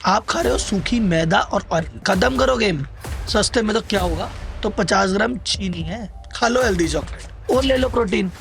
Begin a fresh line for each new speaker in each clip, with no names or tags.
आप खा रहे हो सूखी मैदा और ऑयल। खत्म करो गेम। सस्ते में तो क्या होगा, तो 50 ग्राम चीनी है, खा लो हेल्दी चॉकलेट और ले लो प्रोटीन।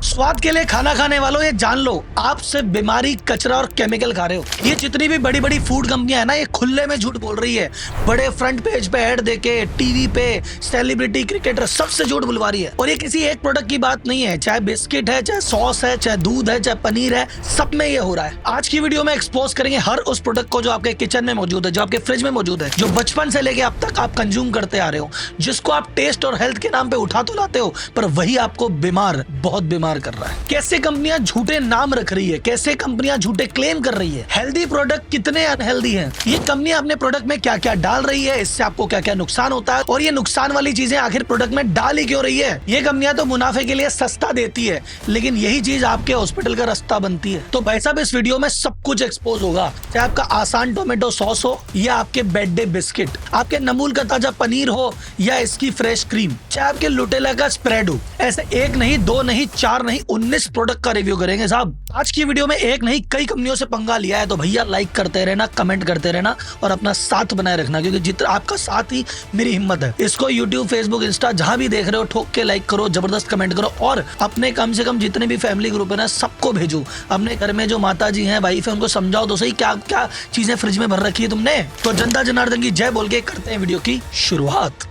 स्वाद के लिए खाना खाने वालों, ये जान लो आप सिर्फ बीमारी, कचरा और केमिकल खा रहे हो। ये जितनी भी बड़ी बड़ी फूड कंपनियां है ना, ये खुले में झूठ बोल रही है। बड़े फ्रंट पेज पे ऐड देके, टीवी पे सेलिब्रिटी, क्रिकेटर सबसे झूठ बुलवा रही है। और ये किसी एक प्रोडक्ट की बात नहीं है, चाहे बिस्किट है, चाहे सॉस है, चाहे दूध है, चाहे पनीर है, सब में ये हो रहा है। आज की वीडियो में एक्सपोज करेंगे हर उस प्रोडक्ट को जो आपके किचन में मौजूद है, जो आपके फ्रिज में मौजूद है, जो बचपन से लेके अब तक आप कंज्यूम करते आ रहे हो, जिसको आप टेस्ट और हेल्थ के नाम पे उठा तो लाते हो, पर वही आपको बीमार, बहुत बीमार कर रहा है। कैसे कंपनियां झूठे नाम रख रही है, कैसे कंपनियां झूठे क्लेम कर रही है, हेल्दी प्रोडक्ट कितने अनहेल्दी हैं, ये कंपनियां अपने प्रोडक्ट में क्या क्या डाल रही है, इससे आपको क्या क्या नुकसान होता है, और ये नुकसान वाली चीजें आखिर प्रोडक्ट में डाल ही क्यों रही है। ये कंपनियां तो मुनाफे के लिए सस्ता देती है, लेकिन यही चीज आपके हॉस्पिटल का रास्ता बनती है। तो भाई साहब, इस वीडियो में सब कुछ एक्सपोज होगा, चाहे आपका आसान टोमेटो सॉस हो, या आपके बेड बिस्किट, आपके नमूल का ताजा पनीर हो, या इसकी फ्रेश क्रीम, चाहे आपके लुटेला का स्प्रेड हो। ऐसे एक नहीं, दो नहीं, चार नहीं, 19 प्रोडक्ट का रिव्यू करेंगे साहब। आज की वीडियो में एक नहीं कई कंपनियों से पंगा लिया है, तो भैया लाइक करते रहना, कमेंट करते रहना और अपना साथ बनाए रखना, क्योंकि जितना आपका साथ ही मेरी हिम्मत है। इसको यूट्यूब, फेसबुक, इंस्टा जहां भी देख रहे हो, ठोक के लाइक करो, जबरदस्त कमेंट करो, और अपने कम से कम जितने भी फैमिली ग्रुप है ना, सबको भेजो। अपने घर में जो माता जी हैं, वाइफ है, उनको समझाओ तो सही क्या क्या चीजें फ्रिज में भर रखी है तुमने। तो जनता जनार्दन की जय बोल के करते हैं वीडियो की शुरुआत।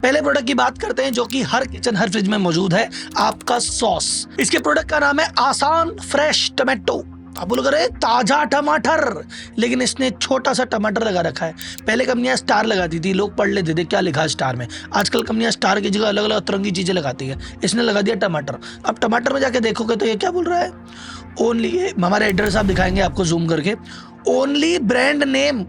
पहले प्रोडक्ट की बात करते हैं जो कि हर किचन, हर फ्रिज में मौजूद है, आपका सॉस। इसके प्रोडक्ट का नाम है आसान फ्रेश टमाटो। आप बोलोगे अरे ताजा टमाटर, लेकिन इसने छोटा सा टमाटर लगा रखा है। पहले कंपनियां स्टार लगाती थी, लोग पढ़ लेते थे क्या लिखा है स्टार में। आजकल कंपनियां स्टार की जगह अलग अलग तरंगी चीजें लगाती है, इसने लगा दिया टमाटर। अब टमाटर में जाके देखोगे तो ये क्या बोल रहा है, ओनली, हमारे एड्रेस आप दिखाएंगे आपको जूम करके, only brand name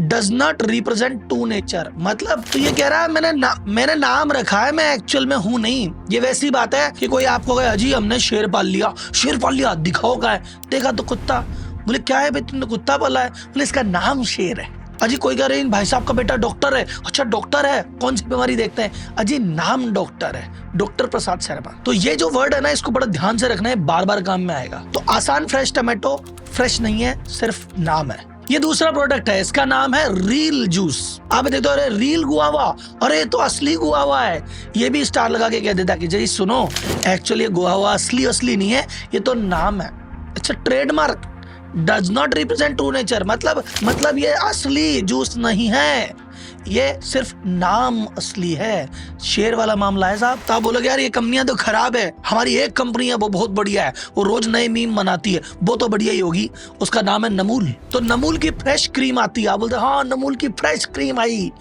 does not represent to nature. मतलब तो ये कह रहा है मैंने नाम रखा है, मैं एक्चुअल में हूं नहीं। ये वैसी बात है कि कोई आपको कहे अजी हमने शेर पाल लिया, दिखाओ क्या है, देखा तो कुत्ता। बोले क्या है भाई तुमने कुत्ता पाला है, बोले इसका नाम शेर है। अजी कोई कह रहे भाई साहब का बेटा डॉक्टर है, अच्छा डॉक्टर है, कौन सी बीमारी देखते हैं, अजी नाम डॉक्टर है, डॉक्टर प्रसाद शर्मा। तो ये जो वर्ड है ना, इसको बड़ा ध्यान से रखना है, बार बार काम में आएगा। तो आसान फ्रेश टमाटो फ्रेश नहीं है, सिर्फ नाम है। ये दूसरा प्रोडक्ट है, इसका नाम है रियल जूस। आप देखते हो अरे रियल गुआवा, अरे तो असली गुआवा है। ये भी स्टार लगा के कह देता कि जी सुनो, एक्चुअली गुआवा असली नहीं है, ये तो नाम है। अच्छा, trademark does not represent true nature, मतलब ये असली जूस नहीं है, ये सिर्फ नाम असली है। शेर वाला मामला है साहब। तो आप बोलोगे यार ये कंपनियां तो खराब है, हमारी एक कंपनी है वो बहुत बढ़िया है, वो रोज नए मीम बनाती है, वो तो बढ़िया ही होगी, उसका नाम है नमूल। तो नमूल की फ्रेश क्रीम आती है, आप बोलते हैं हाँ नमूल की फ्रेश क्रीम आई।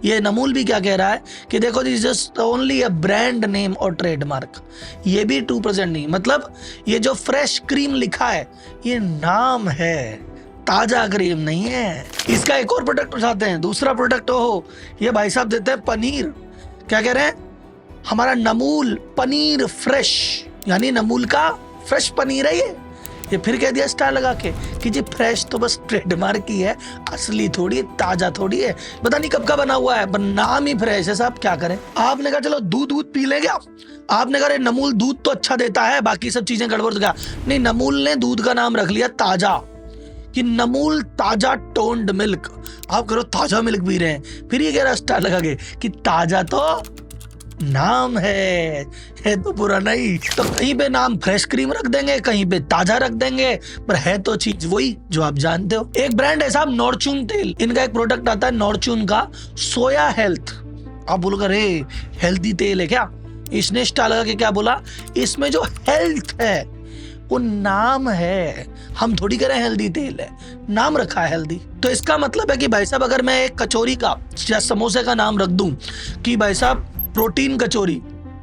ये नमूल भी क्या कह रहा है कि देखो this just only a brand name और ट्रेडमार्क, ये भी 2% नहीं, मतलब ये जो फ्रेश क्रीम लिखा है ये नाम है, ताजा क्रीम नहीं है। इसका एक और प्रोडक्ट उठाते हैं, दूसरा प्रोडक्ट हो, ये भाई साहब देते हैं पनीर। क्या कह रहे हैं, हमारा नमूल पनीर फ्रेश, यानी नमूल का फ्रेश पनीर है ये फिर कह दिया स्टार लगा के कि जी फ्रेश तो बस ट्रेडमार्क ही है, असली थोड़ी है, ताजा थोड़ी है, पता नहीं कब का बना हुआ है, पर नाम ही फ्रेश है साहब। क्या करें, आपने कहा चलो दूध पी लेंगे, आपने कहा नमूल दूध तो अच्छा देता है, बाकी सब चीजें गड़बड़ हो गया। नहीं, नमूल ने दूध का नाम रख लिया ताजा, कि नमूल ताजा टोन्ड मिल्क। आप करो ताजा मिल्क पी रहे हैं, फिर ये कह रहा स्टार लगा के कि ताजा तो नाम है तो पुराना ही। तो कहीं पे नाम फ्रेश क्रीम रख देंगे, कहीं पे ताजा रख देंगे, पर है तो चीज वही जो आप जानते हो। एक ब्रांड है साहब नॉर्चून तेल, इनका एक प्रोडक्ट आता है नॉर्चून का सोया हेल्थ। आप बोलोगे अरे हेल्दी तेल है क्या, इसने स्टार लगा के क्या बोला, इसमें जो हेल्थ है वो नाम है, हम थोड़ी करें हेल्दी तेल है, नाम रखा है हेल्दी। तो इसका मतलब है कि भाई साहब अगर मैं एक कचौरी का या समोसे का नाम रख दूं कि भाई साहब प्रोटीन कचौरी,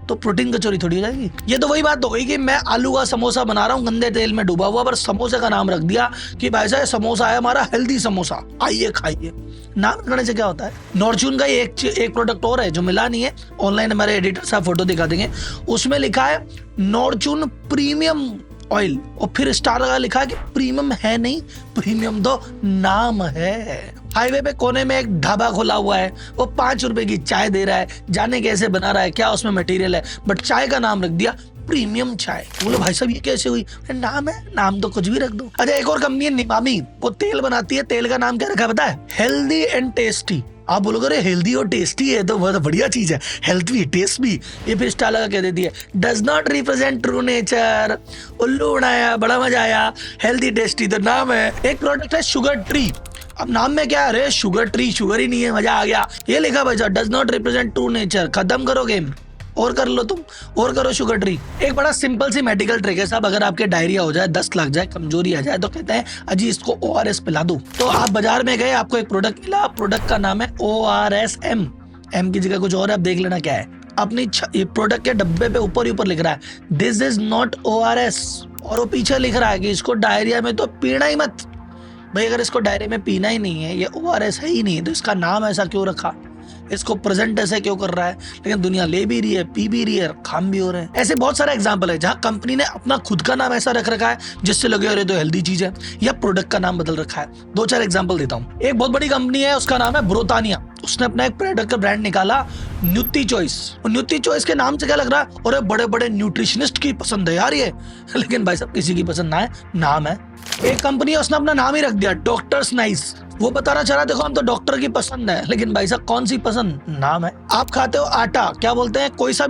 तो प्रोटीन कचौरी थोड़ी हो जाएगी। ये तो वही बात हो गई कि मैं आलू का समोसा बना रहा हूँ गंदे तेल में डूबा हुआ, पर समोसे का नाम रख दिया कि भाई साहब समोसा है हमारा हेल्दी समोसा, आइए खाइए। नाम रखने से क्या होता है। नॉर्चून का एक प्रोडक्ट और है जो मिला नहीं है, ऑनलाइन हमारे एडिटर साहब फोटो दिखा देंगे, उसमें लिखा है नॉर्चून प्रीमियम ऑयल, और फिर स्टार लगा लिखा है कि प्रीमियम है नहीं, प्रीमियम तो नाम है। हाईवे पे कोने में एक ढाबा खोला हुआ है, वो 5 रुपए की चाय दे रहा है, जाने कैसे बना रहा है, क्या उसमें मटेरियल है, बट चाय का नाम रख दिया प्रीमियम चाय। बोलो भाई साहब ये कैसे हुई? नाम है, नाम तो कुछ भी रख दो। अच्छा एक और कंपनी है निमामी, वो तेल बनाती है, तेल का नाम क्या रखा है पता है? Healthy and tasty. आप बोलोगे अरे हेल्दी और टेस्टी है तो बहुत बढ़िया चीज है, हेल्थ भी टेस्ट भी। ये फिर स्टार लगा कह देती है does not represent true nature. उल्लू उड़ाया, बड़ा मजा आया, हेल्दी टेस्टी तो नाम है। एक प्रोडक्ट है शुगर ट्री, अब नाम में क्या है? अरे शुगर ट्री, शुगर ही नहीं है, मजा आ गया। ये लिखा भाई साहब does not represent true nature. खत्म करो गेम, और कर लो तुम, और करो शुगर ट्री। एक बड़ा सिंपल सी मेडिकल ट्रिक है साहब, अगर आपके डायरिया हो जाए, दस्त लग जाए, कमजोरी आ जाए, तो कहते हैं अजी इसको ORS पिला दो। तो आप बाजार में गए, आपको एक प्रोडक्ट मिला, प्रोडक्ट का नाम है ORSM, M की जगह कुछ और है, आप देख लेना क्या है। अपनी प्रोडक्ट के डब्बे पे ऊपर ही ऊपर लिख रहा है दिस इज नॉट ORS, और वो पीछे लिख रहा है कि इसको डायरिया में तो पीना ही मत। भाई अगर इसको डायरिया में पीना ही नहीं है, ये ORS है ही नहीं, तो इसका नाम ऐसा क्यों रखा, इसको प्रेजेंट ऐसे क्यों कर रहा है? लेकिन दुनिया ले भी रही है, पी भी रही है, काम भी हो रहे हैं। ऐसे बहुत सारे एग्जांपल है जहां कंपनी ने अपना खुद का नाम ऐसा रख रखा है जिससे लगे अरे तो हेल्दी चीज है, या प्रोडक्ट का नाम बदल रखा है। 2-4 एग्जांपल देता हूं। एक बहुत बड़ी कंपनी है, उसका नाम है ब्रोतानिया, उसने अपना एक प्रोडक्ट का ब्रांड निकाला न्यूट्री चॉइस। और न्यूट्री चॉइस के नाम से क्या लग रहा है? और बड़े बड़े न्यूट्रिशनिस्ट की पसंद है यार ये, लेकिन भाई साहब किसी की पसंद ना है, नाम है। एक कंपनी है, उसने अपना नाम ही रख दिया डॉक्टर्स नाइस। वो बताना चाह रहा देखो हम तो डॉक्टर की पसंद है, लेकिन भाई साहब कौन सी पसंद, नाम है। आप खाते हो आटा, क्या बोलते हैं? कोई सा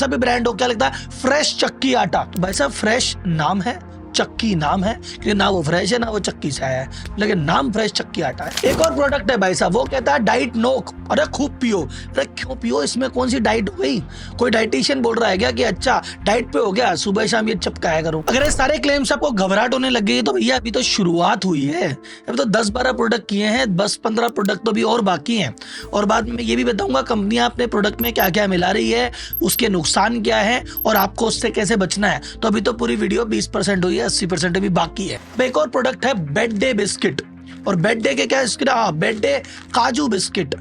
भी ब्रांड हो, क्या लिखता है? फ्रेश चक्की आटा। भाई साहब फ्रेश नाम है, चक्की नाम है, क्योंकि ना वो फ्रेश है ना वो चक्की से आया है, लेकिन नाम फ्रेश चक्की आटा है। एक और प्रोडक्ट है भाई साहब, वो कहता है डाइट नोक। अरे खूब पियो। अरे क्यों पियो? इसमें कौन सी डाइट हो गई? कोई डाइटिशियन बोल रहा है क्या कि अच्छा डाइट पे हो गया, सुबह शाम ये चपकाया करो? अगर ये सारे क्लेम्स आपको घबराहट होने लग गई तो भैया अभी तो शुरुआत हुई है, अभी तो 10-12 प्रोडक्ट किए हैं, 10-15 प्रोडक्ट तो अभी और बाकी हैं। और बाद में ये भी बताऊंगा कंपनियां अपने प्रोडक्ट में क्या क्या मिला रही है, उसके नुकसान क्या है और आपको उससे कैसे बचना है। तो अभी तो पूरी वीडियो 20% हुई है, 80% भी बाकी है। एक और प्रोडक्ट है बेड डे बिस्किट, और बेड डे के क्या बेड डे काजू बिस्किट।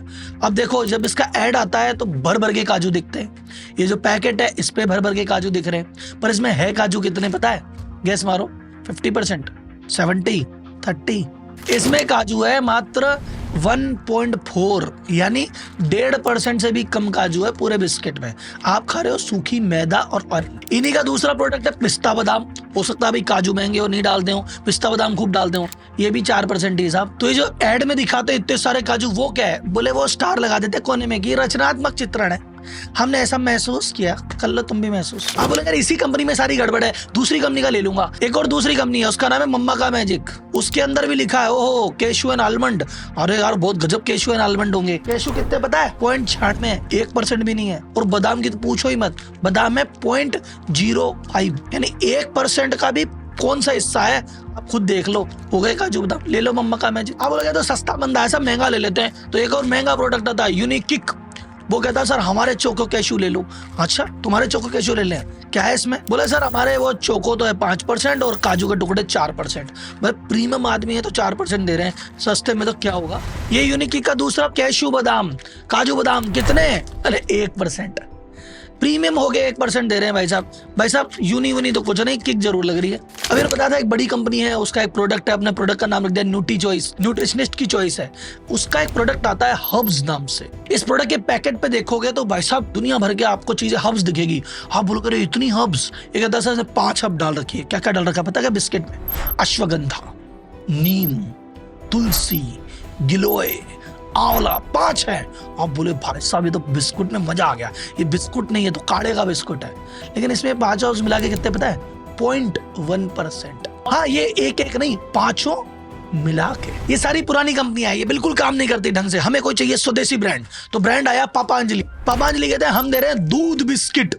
अब देखो जब इसका ऐड आता है तो भर भर के काजू दिखते हैं, ये जो पैकेट है इस पे भर भर के काजू दिख रहे हैं, पर इसमें है काजू कितने पता है? गैस मारो। 50%, 70, 30। इसमें काजू है मात्र 1.4, यानी 1.5% से भी कम काजू है पूरे बिस्किट में। आप खा रहे हो सूखी मैदा और ऑयल। इन्हीं का दूसरा प्रोडक्ट है पिस्ता बादाम। हो सकता है अभी काजू महंगे हो, नहीं डालते हो, पिस्ता बादाम खूब डालते हो, ये भी 4% ही साहब। तो ये जो एड में दिखाते हैं इतने सारे काजू, वो क्या है? बोले वो स्टार लगा देते कोने में कि रचनात्मक चित्रण है। हमने ऐसा महसूस किया, कर लो तुम भी महसूस। आप बोले यार इसी कंपनी में सारी गड़बड़ है, दूसरी कंपनी का ले लूंगा। एक और दूसरी कंपनी है, उसका नाम है मम्मा का मैजिक। उसके अंदर भी लिखा है ओहो केशू एंड आलमंड। अरे यार बहुत गजब केशू एंड आलमंड होंगे। केशू कितने पता है? 0.96, 1% भी नहीं है। और बादाम की तो पूछो ही मत, बादाम है 0.05, यानी 1% का भी कौन सा हिस्सा है आप खुद देख लो। हो गए काजू बादाम, ले लो मम्मा का मैजिक। आप बोलोगे तो सस्ता बंदा है, सब महंगा ले लेते हैं। तो एक और महंगा प्रोडक्ट आता है यूनिक किक। वो कहता है सर हमारे चोको कैशू ले लो। अच्छा तुम्हारे चोको कैशू ले लें, क्या है इसमें? बोले सर हमारे वो चोको तो है 5% और काजू के टुकड़े 4%। भाई प्रीमियम आदमी है तो 4% दे रहे हैं, सस्ते में तो क्या होगा। ये यूनिकी का दूसरा कैशू बादाम, काजू बादाम कितने? अरे 1%। प्रीमियम हो गए 1% दे रहे हैं भाई साहब। भाई साहब यूनी तो कुछ नहीं, किक जरूर लग रही है। अब ये पता था एक बड़ी कंपनी है, उसका एक प्रोडक्ट है, अपने प्रोडक्ट का नाम रख दिया न्यूट्री चॉइस, न्यूट्रिशनिस्ट की चॉइस है। उसका एक प्रोडक्ट आता है हब्स नाम से। इस प्रोडक्ट के पैकेट पे देखोगे तो भाई साहब दुनिया भर के आपको चीजें हब्स दिखेगी। आप बोलोगे इतनी हब्स? एक कहता है 5 हब डाल रखी है। क्या क्या डाल रखा पता है बिस्किट में? अश्वगंधा, नीम, तुलसी, गिलोय, आंवला, 5 है। आप बोले भाई साहब ये तो बिस्कुट में मजा आ गया। ये बिस्कुट नहीं है तो काढ़े का बिस्कुट है, लेकिन इसमें 5 हब्स मिला के कितने पता है? 0.1%। हाँ ये एक नहीं, 5 मिला के। ये सारी पुरानी कंपनियां हैं, ये बिल्कुल काम नहीं करती ढंग से। हमें कोई चाहिए स्वदेशी ब्रांड, तो ब्रांड आया पापांजलि। पापांजलि कहते हैं हम दे रहे हैं दूध बिस्किट।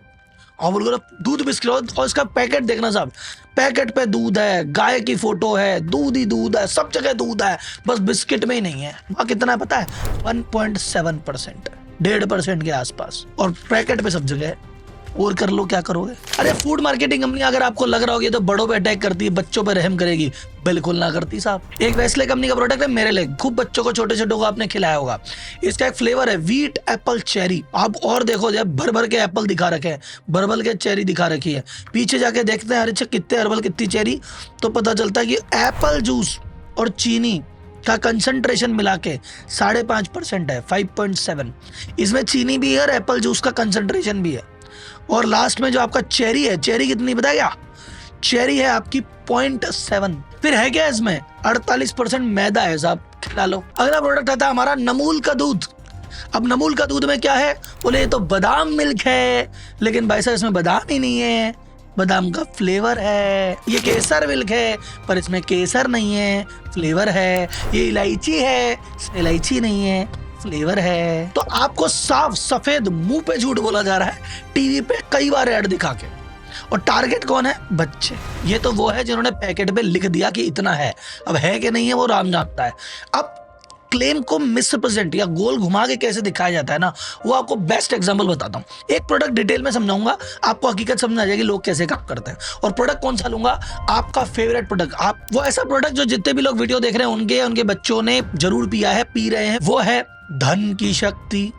और बोल दूध बिस्किट, और इसका पैकेट देखना साहब, पैकेट पे दूध है, गाय की फोटो है, दूध ही दूध है, सब जगह दूध है, बस बिस्किट में ही नहीं है। वहाँ कितना है पता है? 1.7%, 1.5% के आसपास, और पैकेट पे सब जगह है। और कर लो क्या करोगे। अरे फूड मार्केटिंग कंपनी अगर आपको लग रहा होगी तो बड़ों पे अटैक करती है, बच्चों पे रहम करेगी, बिल्कुल ना करती साहब। एक वेस्ले कंपनी का प्रोडक्ट है मेरे लिए, खूब बच्चों को छोटे छोटों को आपने खिलाया होगा। इसका एक फ्लेवर है व्हीट एप्पल चेरी। आप और देखो जब भर भर के एप्पल दिखा रखे हैं, भर भर के चेरी दिखा रखी है। पीछे जाके देखते हैं अरे कितने हर्बल कितनी चेरी, तो पता चलता है कि एप्पल जूस और चीनी का कंसंट्रेशन मिला के 5.5% है, 5.7। इसमें चीनी भी है और एप्पल जूस का कंसंट्रेशन भी है। और लास्ट में जो आपका चेरी है, चेरी कितनी पता है क्या? चेरी है आपकी 0.7। फिर है क्या इसमें? 48% मैदा है साहब, खिला लो। अगला प्रोडक्ट आता है हमारा नमूल का दूध। अब नमूल का दूध में क्या है? बोले ये तो बादाम मिल्क है, लेकिन भाई साहब इसमें बादाम ही नहीं है, बादाम का फ्लेवर है। ये केसर मिल्क है, पर इसमें केसर नहीं है, फ्लेवर है। ये इलायची है, इसमें इलायची नहीं है, फ्लेवर है। तो आपको साफ सफेद मुंह पे झूठ बोला जा रहा है टीवी पे कई बार ऐड दिखा के। और टारगेट कौन है? बच्चे। ये तो वो है जिन्होंने पैकेट पे लिख दिया कि इतना है, अब है कि नहीं है वो राम जानता है। अब क्लेम को मिसप्रेजेंट या गोल घुमा के कैसे दिखाया जाता है ना, वो आपको बेस्ट एग्जांपल बताता हूं। एक प्रोडक्ट डिटेल में समझाऊंगा, आपको हकीकत समझ आ जाएगी लोग कैसे काम करते हैं। और प्रोडक्ट कौन सा लूंगा? आपका फेवरेट प्रोडक्ट, आप वो ऐसा प्रोडक्ट जो जितने भी लोग वीडियो देख रहे हैं उनके बच्चों ने जरूर पिया है, पी रहे हैं। वो है धन की शक्ति,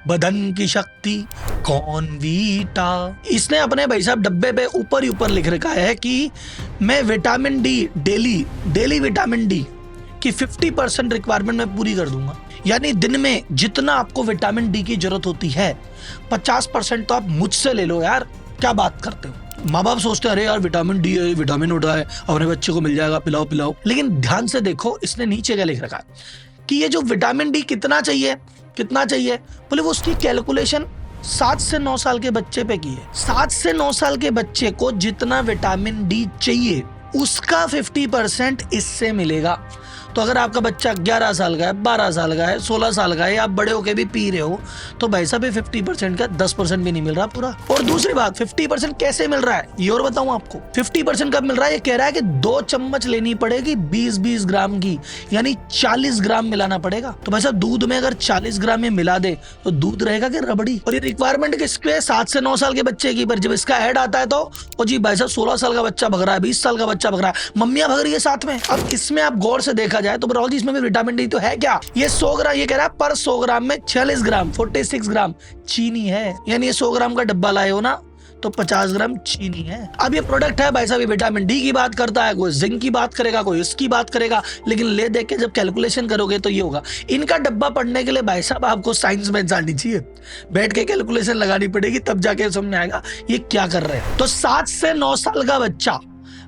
बदन की शक्ति, कॉर्नवीटा। इसने अपने भाई साहब डब्बे पे ऊपर ही ऊपर लिख रखा है कि मैं vitamin D daily vitamin D कि 50% रिक्वायरमेंट मैं पूरी कर दूंगा। यानी दिन में जितना आपको विटामिन डी की जरूरत होती है 50% तो आप मुझसे ले लो यार, क्या बात करते हो। माँ बाप सोचते हैं अरे यार विटामिन डी है, विटामिन होता है, अपने बच्चे को मिल जाएगा, पिलाओ। लेकिन ध्यान से देखो इसने नीचे क्या लिख रखा है कि ये जो विटामिन डी कितना चाहिए, बोले वो उसकी कैलकुलेशन 7 से 9 साल के बच्चे पे की है। 7 से 9 साल के बच्चे को जितना विटामिन डी चाहिए उसका 50% इससे मिलेगा। तो अगर आपका बच्चा 11 साल का है, 12 साल का है, 16 साल का है, आप बड़े होके भी पी रहे हो, तो भाई साहब 50% का 10% भी नहीं मिल रहा पूरा। और दूसरी बात 50% कैसे मिल रहा है ये और बताऊं आपको। 50% कब मिल रहा है? ये कह रहा है कि 2 चम्मच लेनी पड़ेगी 20-20 ग्राम की, यानी 40 ग्राम मिलाना पड़ेगा। तो भाई साहब दूध में अगर 40 ग्राम में मिला दे तो दूध रहेगा कि रबड़ी। और ये रिक्वायरमेंट किसके? 7 से 9 साल के बच्चे की। पर जब इसका ऐड आता है तो जी भाई साहब 16 साल का बच्चा भग रहा है, 20 साल का बच्चा भग रहा है, मम्मियां भग रही है साथ में। अब इसमें आप गौर से देखा जाए तो राहुल जी इसमें भी विटामिन डी तो है क्या? ये 100 ग्राम, ये कह रहा है पर 100 ग्राम में 46 ग्राम 46 ग्राम चीनी है। यानी ये 100 ग्राम का डब्बा लाए हो ना तो 50 ग्राम चीनी है। अब ये प्रोडक्ट है भाई साहब, ये विटामिन डी की बात करता है, कोई जिंक की बात करेगा, कोई इसकी बात करेगा, लेकिन ले देख के जब कैलकुलेशन करोगे तो ये होगा। इनका डब्बा पढ़ने के लिए भाई साहब आपको साइंस में जाननी चाहिए, बैठ के कैलकुलेशन लगानी पड़ेगी, तब जाके समझ में आएगा ये क्या कर रहे हैं। तो 7 से 9 साल का बच्चा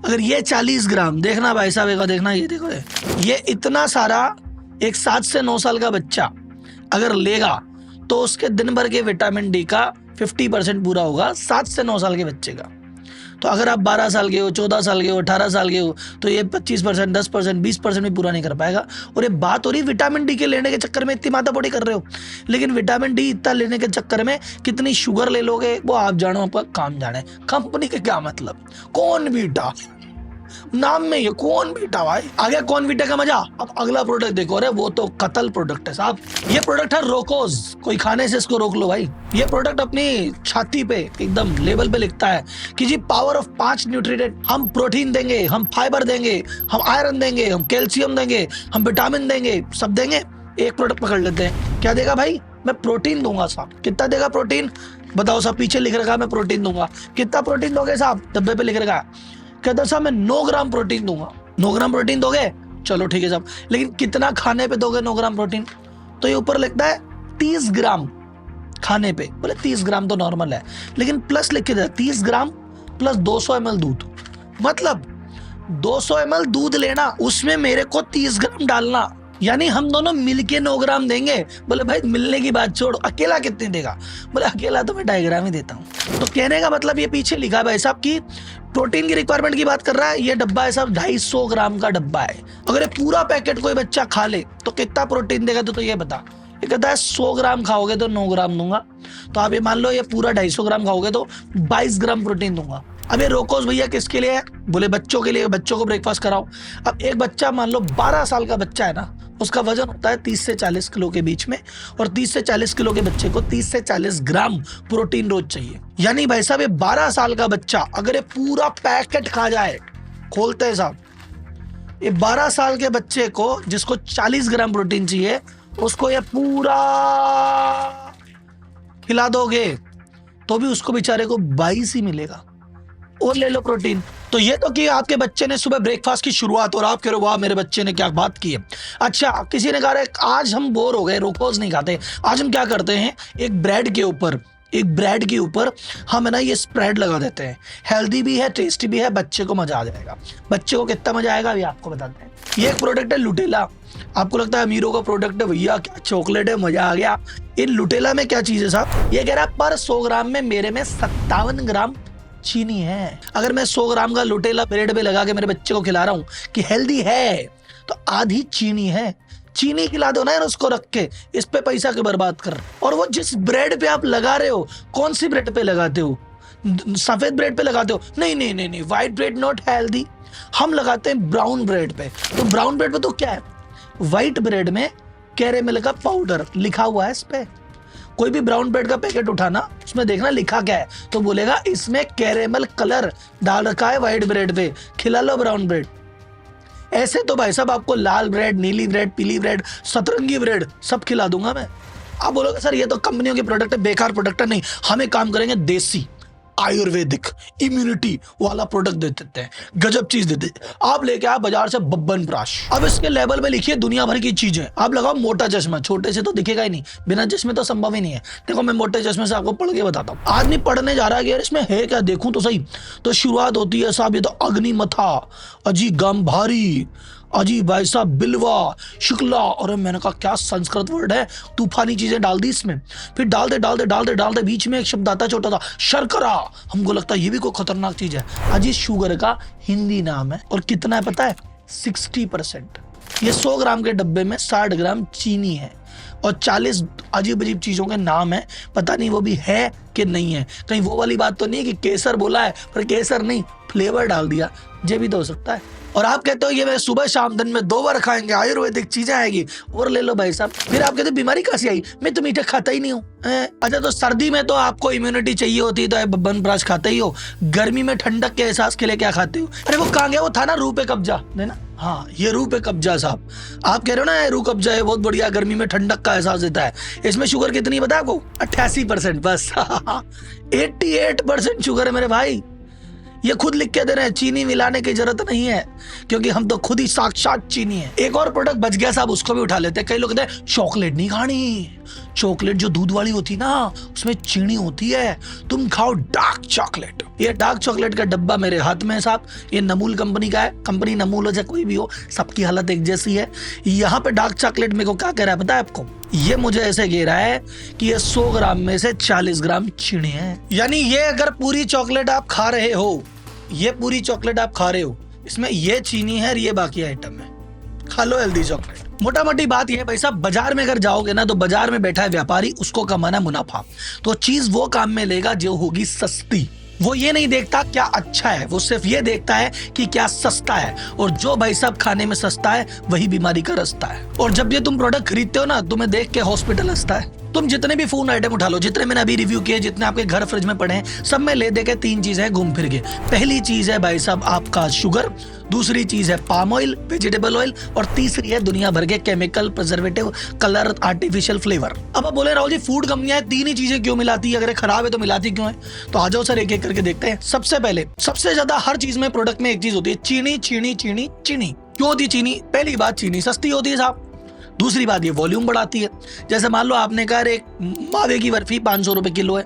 अगर ये 40 ग्राम, देखना भाई साहब देखना, ये देखो ये इतना सारा एक 7 से 9 साल का बच्चा अगर लेगा तो उसके दिन भर के विटामिन डी का 50% पूरा होगा 7 से 9 साल के बच्चे का। तो अगर आप 12 साल के हो, 14 साल के हो, 18 साल के हो, तो ये 25%, 10%, 20% भी पूरा नहीं कर पाएगा। और ये बात हो रही विटामिन डी के लेने के चक्कर में इतनी माथापोड़ी कर रहे हो, लेकिन विटामिन डी इतना लेने के चक्कर में कितनी शुगर ले लोगे वो आप जानो, आपका काम जाने। कंपनी के क्या मतलब, कॉर्नवीटा नाम में, ये कॉर्नवीटा भाई। आ गया कॉर्नवीटा का मजा। अब अगला प्रोडक्ट देखो, अरे वो तो कतल प्रोडक्ट है साहब। ये प्रोडक्ट है रोकोज, कोई खाने से इसको रोक लो भाई। ये प्रोडक्ट अपनी छाती पे एकदम लेबल पे लिखता है कि जी पावर ऑफ 5 न्यूट्रिएंट, हम प्रोटीन देंगे, हम फाइबर देंगे, हम आयरन देंगे, हम कैल्शियम देंगे, हम विटामिन देंगे, सब देंगे। एक प्रोडक्ट पकड़ लेते हैं, क्या देगा भाई? मैं प्रोटीन दूंगा साहब। कितना देगा प्रोटीन बताओ साहब? पीछे लिख रखा है मैं प्रोटीन दूंगा। कितना प्रोटीन दोगे साहब? डब्बे पे लिख रखा है। कहता साहब मैं 9 ग्राम प्रोटीन दूंगा। 9 ग्राम प्रोटीन दोगे? चलो ठीक है साहब, लेकिन कितना खाने पे दोगे 9 ग्राम प्रोटीन? तो ये ऊपर लिखता है 30 ग्राम खाने पे। बोले 30 ग्राम तो नॉर्मल है, लेकिन प्लस लिख के दे 30 ग्राम प्लस 200 ml दूध। मतलब 200 ml दूध लेना, उसमें मेरे को 30 ग्राम डालना, यानी हम दोनों मिलके 9 ग्राम देंगे। बोले भाई मिलने की बात छोड़ो, अकेला कितने देगा? बोले अकेला तो मैं 2.5 ग्राम ही देता हूँ। तो कहने का मतलब ये पीछे लिखा है भाई साहब की प्रोटीन की रिक्वायरमेंट की बात कर रहा है। ये डब्बा है साहब 250 ग्राम का डब्बा है। अगर ये पूरा पैकेट कोई बच्चा खा ले तो कितना प्रोटीन देगा? तो ये बता। ये कहता है 100 ग्राम खाओगे तो 9 ग्राम दूंगा। तो आप ये मान लो ये पूरा 250 ग्राम खाओगे तो 22 ग्राम प्रोटीन दूंगा। अब ये रोकोस भैया किसके लिए है? बोले बच्चों के लिए, बच्चों को ब्रेकफास्ट कराओ। अब एक बच्चा मान लो 12 साल का बच्चा है ना, उसका वजन होता है 30 से 40 किलो के बीच में, और 30 से 40 किलो के बच्चे को 30 से 40 ग्राम प्रोटीन रोज चाहिए। यानी भाई साहब ये 12 साल का बच्चा अगर ये पूरा पैकेट खा जाए, खोलते हैं साहब, ये 12 साल के बच्चे को जिसको 40 ग्राम प्रोटीन चाहिए, उसको ये पूरा खिला दोगे तो भी उसको बेचारे को 22 ही मिलेगा। और ले लो प्रोटीन। तो ये तो कि आपके बच्चे ने सुबह ब्रेकफास्ट की शुरुआत और आप कह रहे हो वाह मेरे बच्चे ने क्या बात की है। अच्छा, किसी ने कहा आज हम बोर हो गए, रोकोज नहीं खाते, आज हम क्या करते हैं, एक ब्रेड के ऊपर हम है ना ये स्प्रेड लगा देते हैं। हेल्दी भी है, टेस्टी भी है, बच्चे को मजा आ जाएगा। बच्चे को कितना मजा आएगा अभी आपको बताते हैं। ये एक प्रोडक्ट है लुटेला। आपको लगता है अमीरों का प्रोडक्ट है, भैया क्या चॉकलेट है, मजा आ गया। इन लुटेला में क्या चीज है साहब, ये कह रहा है पर 100 ग्राम में मेरे में 57 ग्राम चीनी है। अगर मैं 100 ग्राम का लुटेला ब्रेड पे लगा के मेरे बच्चे को खिला रहा हूँ कि हेल्दी है, तो आधी चीनी है। चीनी खिला दो ना यार उसको रख के, इस पे पैसा क्यों बर्बाद कर। और वो जिस ब्रेड पे आप लगा रहे हो, कौन सी ब्रेड पे लगाते हो, सफेद ब्रेड पे लगाते हो? नहीं नहीं नहीं नहीं, व्हाइट ब्रेड नॉट हेल्दी। हम लगाते हैं ब्राउन ब्रेड पे। तो ब्राउन ब्रेड पे तो क्या है, व्हाइट ब्रेड में कैरेमल का पाउडर लिखा हुआ है इस पे। कोई भी ब्राउन ब्रेड का पैकेट उठाना, उसमें देखना लिखा क्या है, तो बोलेगा इसमें कैरेमल कलर डाल रखा है व्हाइट ब्रेड पे, खिला लो ब्राउन ब्रेड। ऐसे तो भाई साहब आपको लाल ब्रेड, नीली ब्रेड, पीली ब्रेड, सतरंगी ब्रेड सब खिला दूंगा मैं। आप बोलोगे सर ये तो कंपनियों के प्रोडक्ट है, बेकार प्रोडक्ट है। नहीं, हम एक काम करेंगे, देसी आयुर्वेदिक इम्यूनिटी वाला प्रोडक्ट दे देते हैं, गजब चीज देते हैं। आप लेके आए बाजार से बब्बन प्राश, अब इसके लेवल में लिखिए दुनिया भर की चीजें। आप लगाओ मोटा चश्मा, छोटे से तो दिखेगा ही नहीं, बिना चश्मे तो संभव ही नहीं है। देखो मैं मोटे चश्मे से आपको पढ़ के बताता हूँ। आदमी पढ़ने जा रहा है कि यार इसमें है क्या, देखूं तो सही। तो शुरुआत होती है साहब, ये तो अग्निमथा, अजी गंभारी, अजी भाई साहब बिलवा, शुक्ला, और मैंने कहा क्या संस्कृत वर्ड है, तूफानी चीजें डाल दी इसमें। फिर डालते बीच में एक शब्द आता है छोटा सा, शर्करा। हमको लगता है ये भी कोई खतरनाक चीज है। अजी शुगर का हिंदी नाम है, और कितना है पता है, 60%। ये 100 ग्राम के डब्बे में 60 ग्राम चीनी है, और 40 अजीब अजीब चीजों के नाम है, पता नहीं वो भी है कि नहीं है। कहीं वो वाली बात तो नहीं है कि केसर बोला है पर केसर नहीं, फ्लेवर डाल दिया, ये भी तो हो सकता है। और आप कहते हो ये मैं सुबह शाम दिन में 2 बार खाएंगे, आयुर्वेदिक चीजें आएगी, और ले लो भाई साहब। फिर आप कहते हो बीमारी कैसी आई, मैं तो मीठा खाता ही नहीं हूँ। अच्छा, तो सर्दी में तो आपको इम्यूनिटी चाहिए होती है तो बब्बन प्राश खाते ही हो, गर्मी में ठंडक के एहसास के लिए क्या खाते हो? अरे वो कहाँ गया, वो था ना रूह पे कब्जा देना। हाँ, ये रूह पे कब्जा साहब, आप कह रहे हो ना रूह कब्जा है बहुत बढ़िया, गर्मी में ठंडक का एहसास देता है। इसमें शुगर कितनी पता है आपको, 88% बस। 88% शुगर है मेरे भाई। ये खुद लिख के दे रहे हैं, चीनी मिलाने की जरूरत नहीं है, क्योंकि हम तो खुद ही साक्षात चीनी है। एक और प्रोडक्ट बच गया साहब, उसको भी उठा लेते हैं। कई लोग कहते हैं चॉकलेट नहीं खानी, चॉकलेट जो दूध वाली होती ना उसमें चीनी होती है, तुम खाओ डार्क चॉकलेट। ये डार्क चॉकलेट का डब्बा मेरे हाथ में है साहब, ये नमूल कंपनी का है। कंपनी नमूल हो चाहे कोई भी हो, सबकी हालत एक जैसी है। यहाँ पे डार्क चॉकलेट मेरे को क्या कह रहा है पता है आपको, ये मुझे ऐसे कह रहा है कि ये 100 ग्राम में से 40 ग्राम चीनी है। यानी ये अगर पूरी चॉकलेट आप खा रहे हो, ये पूरी चॉकलेट आप खा रहे हो, इसमें ये चीनी है और ये बाकी आइटम है, खा लो हेल्दी चॉकलेट। मोटा मोटी बात ये है भाई साहब, बाजार में अगर जाओगे ना तो बाजार में बैठा है व्यापारी, उसको कमाना मुनाफा। तो चीज वो काम में लेगा जो होगी सस्ती। वो ये नहीं देखता क्या अच्छा है, वो सिर्फ ये देखता है कि क्या सस्ता है, और जो भाई साहब खाने में सस्ता है वही बीमारी का रास्ता है। और जब ये तुम प्रोडक्ट खरीदते हो ना, तुम्हें देख के हॉस्पिटल हंसता है। तुम जितने भी फूड आइटम उठा लो, जितने मैंने अभी रिव्यू किए, जितने आपके घर फ्रिज में पड़े हैं, सब में ले दे के 3 चीजें घूम फिर के। पहली चीज है भाई साहब आपका शुगर, दूसरी चीज है पाम ऑयल, वेजिटेबल ऑयल, और तीसरी है दुनिया भर के chemical, preservative, colour, artificial flavour. अब आप बोले राहुल जी फूड कंपनियां 3 ही चीजें क्यों मिलाती है, अगर खराब है तो मिलाती क्यों है? तो आ जाओ सर एक एक करके देखते हैं। सबसे पहले, सबसे ज्यादा हर चीज में, प्रोडक्ट में एक चीज होती है, चीनी चीनी चीनी चीनी। क्यों होती है चीनी? पहली बात, चीनी सस्ती होती है साहब। दूसरी बात, ये वॉल्यूम बढ़ाती है। जैसे मान लो आपने कहा एक मावे की बर्फी 500 रुपए किलो है,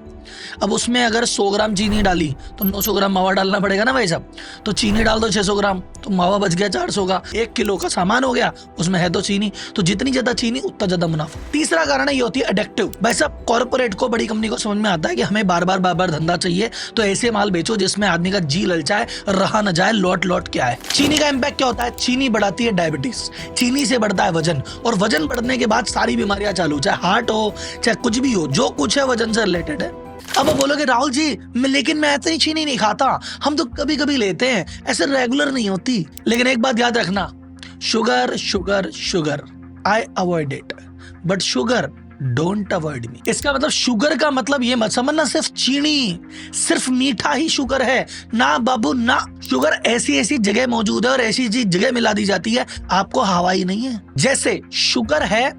अब उसमें अगर 100 ग्राम चीनी डाली तो 900 ग्राम मावा डालना पड़ेगा ना भाई साहब। तो चीनी डाल दो 600 ग्राम, तो मावा बच गया 400 का, 1 किलो का सामान हो गया, उसमें है तो चीनी। तो जितनी ज्यादा चीनी उतना ज्यादा मुनाफा। तीसरा कारण ये होती है एडिक्टिव। भाई साहब कॉर्पोरेट को, बड़ी कंपनी को समझ में आता है कि हमें बार बार धंधा चाहिए, तो ऐसे माल बेचो जिसमें आदमी का जी ललचाए, रहा न जाए, लौट लौट के आए। चीनी का इम्पैक्ट क्या होता है? चीनी बढ़ाती है डायबिटीज, चीनी से बढ़ता है वजन, और वजन बढ़ने के बाद सारी बीमारियां चालू, चाहे हार्ट हो चाहे कुछ भी हो, जो कुछ है वजन से रिलेटेड है। अब आप बोलोगे राहुल जी लेकिन मैं ऐसे ही चीनी नहीं खाता, हम तो कभी कभी लेते हैं, ऐसे रेगुलर नहीं होती। लेकिन एक बात याद रखना, sugar sugar sugar, I avoid it, but sugar don't avoid me. इसका मतलब शुगर का मतलब ये मत समझना सिर्फ चीनी, सिर्फ मीठा ही शुगर है ना बाबू ना। शुगर ऐसी ऐसी जगह मौजूद है और ऐसी ऐसी जगह मिला दी जाती है, आपको हवा ही नहीं है। जैसे शुगर है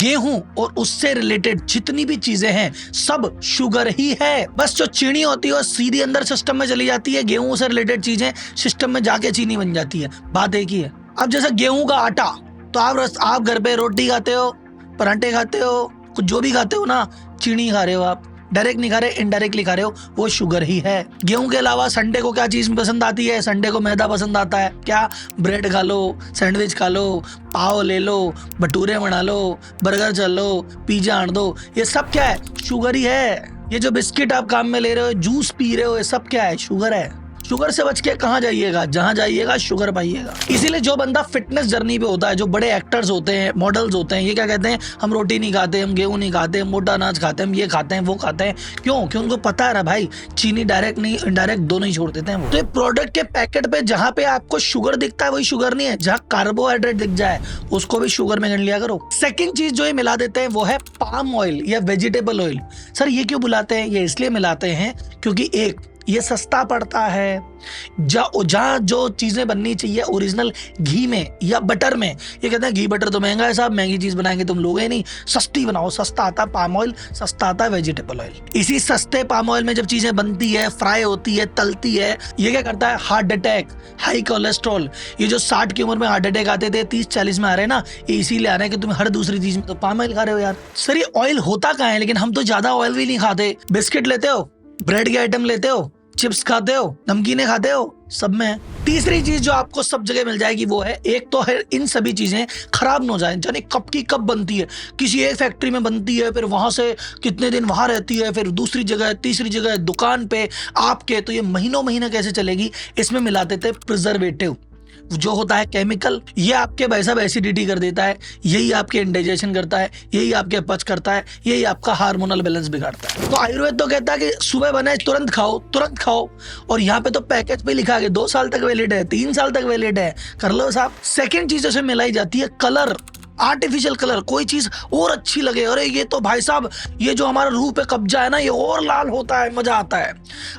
गेहूं और उससे रिलेटेड जितनी भी चीजें हैं सब शुगर ही है। बस जो चीनी होती है वो सीधी अंदर सिस्टम में चली जाती है, गेहूं से रिलेटेड चीजें सिस्टम में जाके चीनी बन जाती है। बात एक ही है। अब जैसे गेहूं का आटा, तो आप घर पे रोटी खाते हो, परांठे खाते हो, कुछ जो भी खाते हो ना, चीनी खा रहे हो आप, डायरेक्ट नहीं खा रहे, इनडायरेक्टली खा रहे हो, वो शुगर ही है। गेहूं के अलावा संडे को क्या चीज पसंद आती है? संडे को मैदा पसंद आता है। क्या? ब्रेड खा लो, सैंडविच खा लो, पाव ले लो, भटूरे बना लो, बर्गर चल लो, पिज्जा आन दो, ये सब क्या है? शुगर ही है। ये जो बिस्किट आप काम में ले रहे हो, जूस पी रहे हो, ये सब क्या है? शुगर है। शुगर से बच के कहाँ जाइएगा? जहां जाइएगा शुगर पाइएगा। इसीलिए जो बंदा फिटनेस जर्नी पे होता है, जो बड़े एक्टर्स होते हैं, मॉडल्स होते हैं, ये क्या कहते हैं? हम रोटी नहीं खाते, हम गेहूं नहीं खाते, हम मोटा अनाज खाते हैं, हम ये खाते हैं, वो खाते हैं। क्यों? क्यों? उनको पता है ना भाई, चीनी डायरेक्ट नहीं इनडायरेक्ट दोनों ही छोड़ देते हैं वो। तो प्रोडक्ट के पैकेट पे जहां पे आपको शुगर दिखता है वही शुगर नहीं है, जहां कार्बोहाइड्रेट दिख जाए उसको भी शुगर में गिन लिया करो। सेकेंड चीज जो ये मिला देते हैं वो है पाम ऑयल या वेजिटेबल ऑयल। सर ये क्यों बुलाते हैं? ये इसलिए मिलाते हैं क्योंकि एक, ये सस्ता पड़ता है। जहाँ जो चीजें बननी चाहिए ओरिजिनल घी में या बटर में, ये कहते हैं घी बटर तो महंगा है साहब, महंगी चीज बनाएंगे तुम लोगे नहीं, सस्ती बनाओ। सस्ता आता है पाम ऑयल, सस्ता आता है वेजिटेबल ऑयल। इसी सस्ते पाम ऑयल में जब चीजें बनती है, फ्राई होती है, तलती है, ये क्या करता है? हार्ट अटैक, हाई कोलेस्ट्रॉल, ये जो 60 की उम्र में हार्ट अटैक आते थे 30-40 में आ रहे हैं ना, ये इसीलिए आ रहे हैं कि तुम हर दूसरी चीज में तो पाम ऑयल खा रहे हो यार। सर ये ऑयल होता कहाँ है? लेकिन हम तो ज्यादा ऑयल भी नहीं खाते। बिस्किट लेते हो, ब्रेड के आइटम लेते हो, चिप्स खाते हो, नमकीने खाते हो, सब में है। तीसरी चीज जो आपको सब जगह मिल जाएगी वो है, एक तो है इन सभी चीजें खराब न हो जाए, यानी कब की कब बनती है, किसी एक फैक्ट्री में बनती है, फिर वहां से कितने दिन वहां रहती है, फिर दूसरी जगह, तीसरी जगह, दुकान पे आपके, तो ये महीनों महीने कैसे चलेगी? इसमें मिला देते प्रिजर्वेटिव जो होता है केमिकल, ये आपके भाई साहब एसिडिटी कर देता है, यही आपके इंडाइजेशन करता है, यही आपके पच करता है, यही आपका हार्मोनल बैलेंस बिगाड़ता है। तो आयुर्वेद तो कहता है कि सुबह बने तुरंत खाओ, तुरंत खाओ, और यहाँ पे तो पैकेज पे लिखा है 2 साल तक वैलिड है, 3 साल तक वैलिड है, कर लो साहब। सेकेंड चीज जैसे मिलाई जाती है कलर, आर्टिफिशियल कलर। कोई चीज और अच्छी लगे, अरे ये तो भाई साहब ये जो हमारा रूह पे कब्जा है ना, ये और लाल होता है, मजा आता है।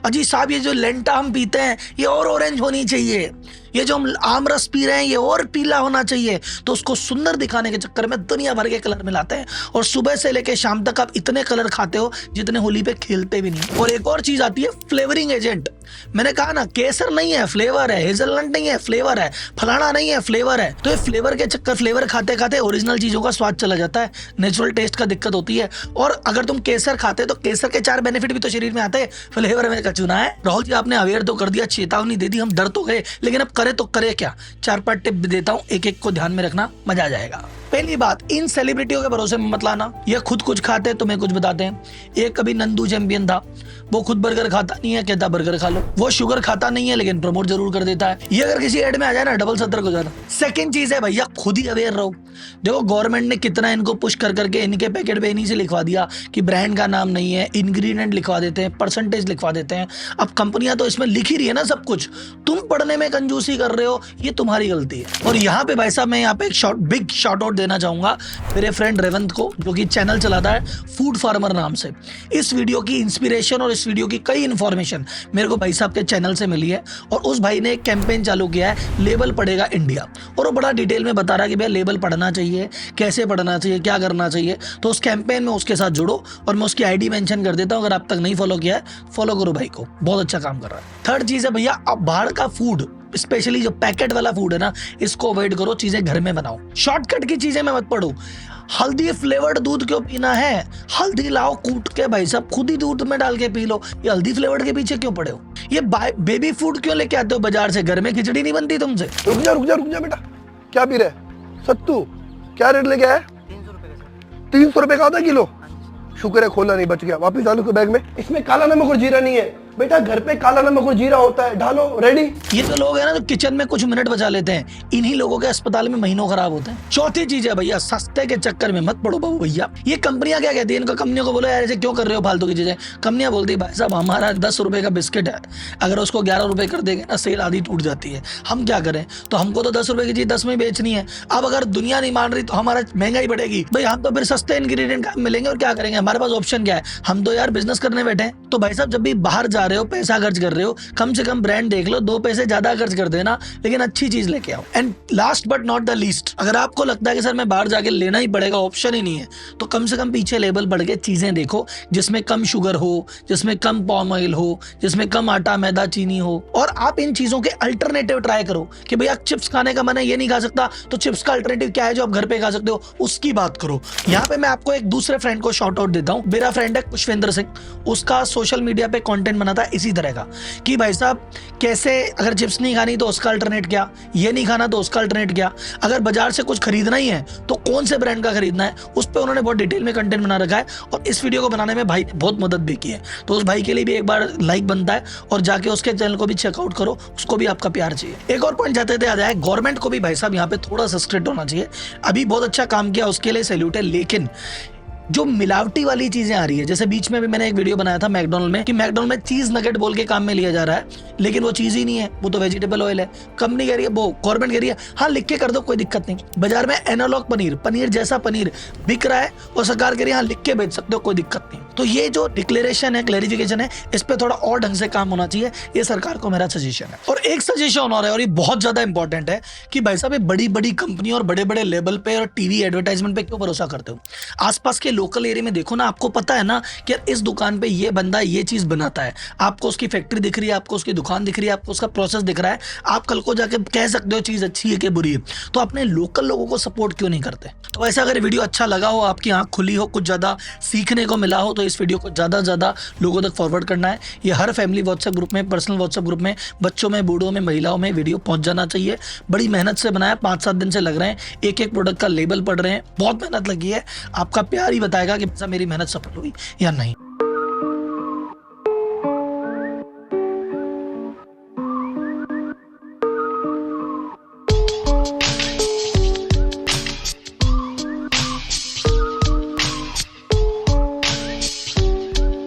अजी साहब ये जो लेंटा हम पीते हैं ये और ऑरेंज होनी चाहिए, ये जो हम आम रस पी रहे हैं ये और पीला होना चाहिए। तो उसको सुंदर दिखाने के चक्कर में दुनिया भर के कलर मिलाते हैं, और सुबह से लेके शाम तक आप इतने कलर खाते हो जितने होली पे खेलते भी नहीं। और एक और चीज आती है फ्लेवरिंग एजेंट। मैंने कहा ना, केसर नहीं है, फ्लेवर है, हेजलनट नहीं है, फ्लेवर है, फलाना नहीं है, फ्लेवर है। तो ये फ्लेवर के चक्कर, फ्लेवर खाते खाते ओरिजिनल चीजों का स्वाद चला जाता है, नेचुरल टेस्ट का दिक्कत होती है। और अगर तुम केसर खाते तो केसर के 4 बेनिफिट भी तो शरीर में आते हैं, फ्लेवर में कचूना है। राहुल जी आपने अवेयर तो कर दिया, चेतावनी दे दी, हम डर तो गए, लेकिन अब करे तो करे क्या? 4-5 टिप देता हूँ, एक एक को ध्यान में रखना, मजा आ जाएगा। पहली बात, इन सेलिब्रिटियों के भरोसे में मत लाना, ये खुद कुछ खाते हैं तुम्हें कुछ बताते हैं। एक कभी नंदू चैंपियन था, वो खुद बर्गर खाता नहीं है, कहता बर्गर खा लो। वो शुगर खाता नहीं है लेकिन प्रमोट जरूर कर देता है। ये अगर किसी एड में आ जाए ना, डबल सतर्क हो जाना। सेकंड चीज है भैया, खुद ही अवेयर रहो। देखो गवर्नमेंट ने कितना इनको पुश कर करके इनके पैकेट पे इन्हीं से लिखवा दिया कि ब्रांड का नाम नहीं है, इंग्रेडिएंट लिखवा देते हैं, परसेंटेज लिखवा देते हैं। अब कंपनियां तो इसमें लिख ही रही है ना सब कुछ, तुम पढ़ने में कंजूसी कर रहे हो, ये तुम्हारी गलती है। और यहाँ पे भाई साहब मैं यहाँ पे एक बिग शॉर्ट आउट देना चाहूंगा मेरे फ्रेंड रेवंत को, जो कि चैनल चलाता है फूड फार्मर नाम से। इस वीडियो की इंस्पिरेशन और इस वीडियो की कई इंफॉर्मेशन मेरे को भाई साहब के चैनल से मिली है, और उस भाई ने एक कैंपेन चालू किया है, लेबल पढ़ेगा इंडिया, और वो बड़ा डिटेल में बता रहा है कि भैया लेबल पढ़ना चाहिए, कैसे पढ़ना चाहिए, क्या करना चाहिए। तो उस कैंपेन में उसके साथ जुड़ो, और मैं उसकी आईडी मेंशन कर देता हूं, अगर आप तक नहीं फॉलो किया है फॉलो करो भाई को, बहुत अच्छा काम कर रहा है। थर्ड चीज है भैया, अब बाहर का फूड, स्पेशली जो पैकेट वाला फूड है ना, इसको अवॉइड करो, चीजें घर में बनाओ। शॉर्टकट की चीजें में मत पढ़ो। हल्दी फ्लेवर्ड दूध क्यों पीना है? हल्दी लाओ कूट के भाई साहब, खुद ही दूध में डाल के पी लो। ये हल्दी फ्लेवर्ड के पीछे क्यों पड़े हो? ये बेबी फूड क्यों लेके आते हो बाजार से? घर में खिचड़ी नहीं बनती तुमसे?
रुक जा बेटा, क्या पी रहे? सत्तू क्या रेट लेके आया? 300 रुपए का आधा किलो। शुक्र है खोला नहीं, बच गया। वापिस डालो उसको बैग में। इसमें काला नमक और जीरा नहीं है बेटा, घर पे काला नमक और जीरा होता है, डालो, रेडी।
ये तो लोग है ना, तो किचन में कुछ मिनट बचा लेते हैं, इन्हीं लोगों के अस्पताल में महीनों खराब होते हैं। चौथी चीज है भैया, सस्ते के चक्कर में मत पड़ो बाबू भैया। ये कंपनियां क्या कहती है, इनको कंपनियों को बोलो यार ऐसे क्यों कर रहे हो फालतू की चीजें। कंपनियां बोलती है भाई साहब हमारा 10 रुपए का बिस्किट है, अगर उसको 11 रुपए कर देंगे ना, सेल आधी टूट जाती है। हम क्या करें? तो हमको तो 10 रुपए की चीज 10 में बेचनी है। अब अगर दुनिया नहीं मान रही तो हमारा महंगाई बढ़ेगी भाई, हम तो फिर सस्ते इंग्रेडिएंट मिलेंगे और क्या करेंगे? हमारे पास ऑप्शन क्या है? हम तो यार बिजनेस करने बैठे हैं। तो भाई साहब जब भी बाहर जा आ रहे हो, पैसा खर्च कर रहे हो, कम से कम ब्रांड देख लो, 2 पैसे ज्यादा खर्च कर देना, लेकिन अच्छी चीज लेके आओ। And last but not the least, अगर आपको लगता है कि सर मैं बाहर जाके लेना ही पड़ेगा, ऑप्शन ही नहीं है, तो कम से कम पीछे लेबल पढ़ के चीजें देखो जिसमें कम शुगर हो, जिसमें कम पाम ऑयल हो, जिसमें कम आटा मैदा चीनी हो। और आप इन चीजों के अल्टरनेटिव ट्राई करो कि भैया चिप्स खाने का मन है, ये नहीं खा सकता, तो चिप्स का अल्टरनेटिव क्या है जो आप घर पे खा सकते हो, उसकी बात करो। यहाँ पे मैं आपको एक दूसरे फ्रेंड को शॉर्ट आउट देता हूँ। मेरा फ्रेंड है पुष्पेंद्र सिंह, उसका सोशल मीडिया पे कंटेंट बनाता है इसी तरह का कि भाई साहब कैसे अगर चिप्स नहीं खानी तो उसका अल्टरनेट क्या, ये नहीं खाना तो उसका अल्टरनेट क्या, अगर बाजार से कुछ खरीदना ही है तो कौन से ब्रांड का खरीदना है, उस पर उन्होंने बहुत डिटेल में कंटेंट बना रखा है। और इस वीडियो को बनाने में भाई ने बहुत मदद भी की है, तो उस भाई के लिए भी एक बार लाइक बनता है और जाके उसके चैनल को भी चेकआउट करो, उसको भी आपका प्यार चाहिए। एक और पॉइंट जाते थे आ जाए, गवर्नमेंट को भी भाई साहब यहाँ पे थोड़ा सा स्ट्रिक्ट होना चाहिए। अभी बहुत अच्छा काम किया, उसके लिए सैल्यूट है, लेकिन जो मिलावटी वाली चीजें आ रही है, जैसे बीच में भी मैंने एक वीडियो बनाया था मैकडॉनल्ड में कि मैकडॉनल्ड में चीज नगेट बोल के काम में लिया जा रहा है, लेकिन वो चीज ही नहीं है, वो तो वेजिटेबल ऑयल है। कंपनी कह रही है, वो गवर्नमेंट कह रही है हाँ लिख के कर दो, कोई दिक्कत नहीं। बाजार में एनालॉग पनीर जैसा पनीर बिक रहा है और सरकार कह रही है हाँ लिख के बेच सकते हो, कोई दिक्कत नहीं। तो ये जो डिक्लेरेशन है, क्लैरिफिकेशन है, इस पे थोड़ा और ढंग से काम होना चाहिए, ये सरकार को मेरा सजेशन है। और एक सजेशन और है, और ये बहुत ज्यादा इंपॉर्टेंट है कि भाई साहब ये बड़ी बड़ी कंपनी और बड़े बड़े लेवल पे और टीवी एडवर्टाइजमेंट पे क्यों भरोसा करते हो। आसपास के लोकल एरिया में देखो ना, आपको पता है ना कि यार इस दुकान पे ये बंदा ये चीज बनाता है, आपको उसकी फैक्ट्री दिख रही है, आपको उसकी दुकान दिख रही है, आपको उसका प्रोसेस दिख रहा है, आप कल को जाके कह सकते हो चीज अच्छी है कि बुरी है। तो अपने लोकल लोगों को सपोर्ट क्यों नहीं करते। तो ऐसा अगर वीडियो अच्छा लगा हो, आपकी आंख खुली हो, कुछ ज्यादा सीखने को मिला हो, तो इस वीडियो को ज्यादा से ज्यादा लोगों तक फॉरवर्ड करना है। ये हर फैमिली व्हाट्सएप ग्रुप में, पर्सनल व्हाट्सएप ग्रुप में, बच्चों में, बूढ़ों में, महिलाओं में वीडियो पहुंच जाना चाहिए। बड़ी मेहनत से बनाया, 5-7 दिन से लग रहे हैं, एक एक प्रोडक्ट का लेबल पढ़ रहे हैं, बहुत मेहनत लगी है। आपका प्यार ही बताएगा कि मेरी मेहनत सफल हुई या नहीं।